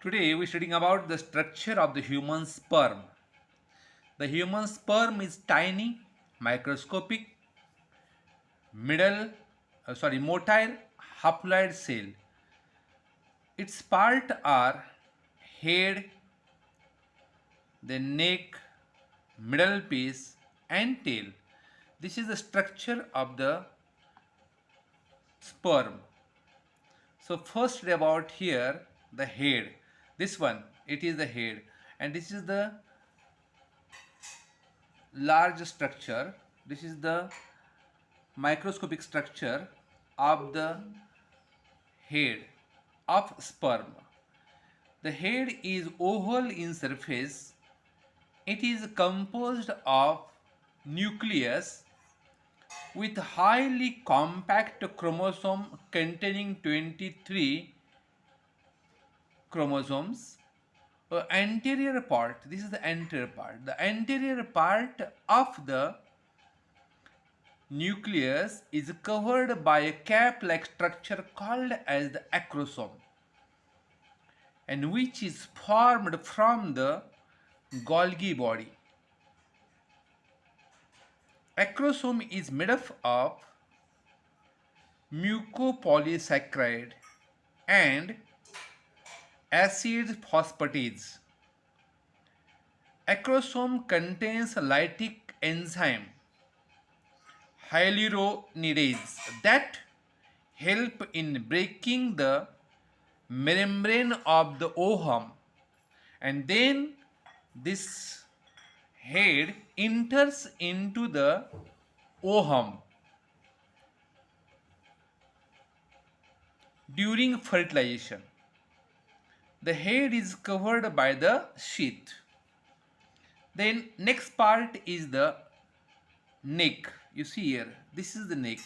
Today we are studying about the structure of the human sperm. The human sperm is tiny, microscopic, motile, haploid cell. Its parts are head, the neck, middle piece, and tail. This is the structure of the sperm. So first about here the head. This one it is the head, and this is the large structure. This is the microscopic structure of the head of sperm. The head is oval in surface. It is composed of nucleus with highly compact chromosome containing 23 chromosomes. Anterior part, this is the anterior part. The anterior part of the nucleus is covered by a cap-like structure called as the acrosome, and which is formed from the Golgi body. Acrosome is made up of mucopolysaccharide and acid phosphatase. Acrosome contains a lytic enzyme hyaluronidase that help in breaking the membrane of the ovum, and then this head enters into the ovum during fertilization. The head is covered by the sheath. Then next part is the neck. You see here, this is the neck.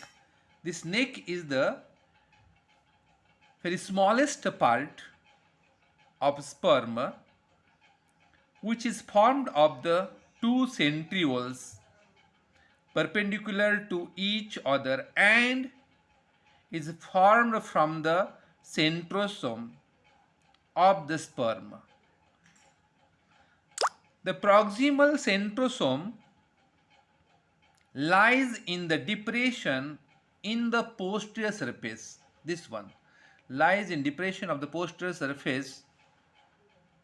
This neck is the very smallest part of sperm, which is formed of the two centrioles perpendicular to each other and is formed from the centrosome of the sperm. The proximal centrosome lies in the depression in the posterior surface. This one lies in depression of the posterior surface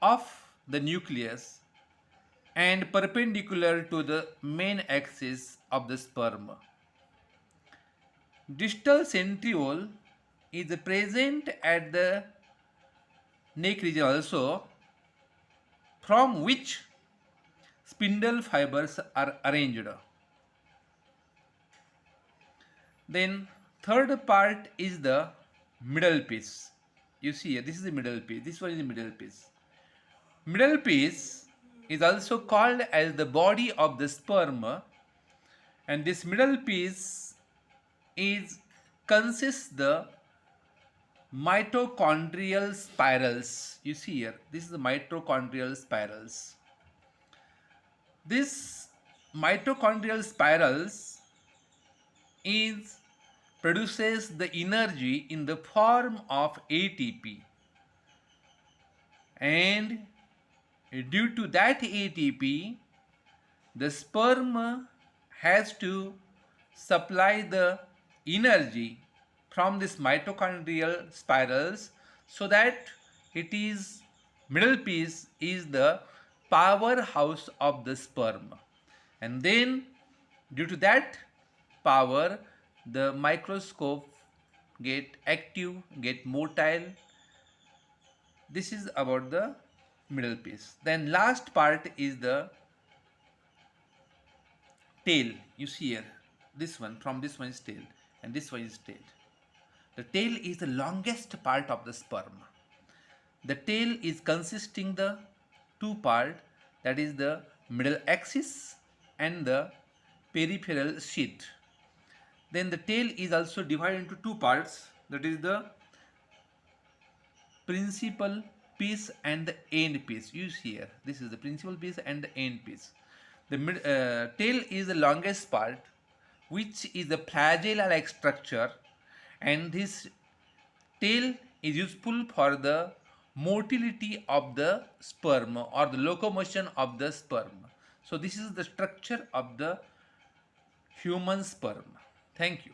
of the nucleus and perpendicular to the main axis of the sperm. Distal centriole is present at the neck region also, from which spindle fibers are arranged. Then third part is the middle piece. You see here, this is the middle piece. This one is the middle piece. Middle piece is also called as the body of the sperm, and this middle piece consists the mitochondrial spirals. You see here, this is the mitochondrial spirals. This mitochondrial spirals produces the energy in the form of ATP, and due to that ATP, the sperm has to supply the energy from this mitochondrial spirals, so that middle piece is the powerhouse of the sperm, and then due to that power the microscope get active, get motile. This is about the middle piece. Then last part is the tail. You see here, this one, from this one is tail and this one is tail. The tail is the longest part of the sperm. The tail is consisting the two part, that is the middle axis and the peripheral sheath. Then the tail is also divided into two parts, that is the principal piece and the end piece. You see here, this is the principal piece and the end piece. The tail is the longest part, which is the flagella-like structure, and this tail is useful for the motility of the sperm or the locomotion of the sperm. So this is the structure of the human sperm. Thank you.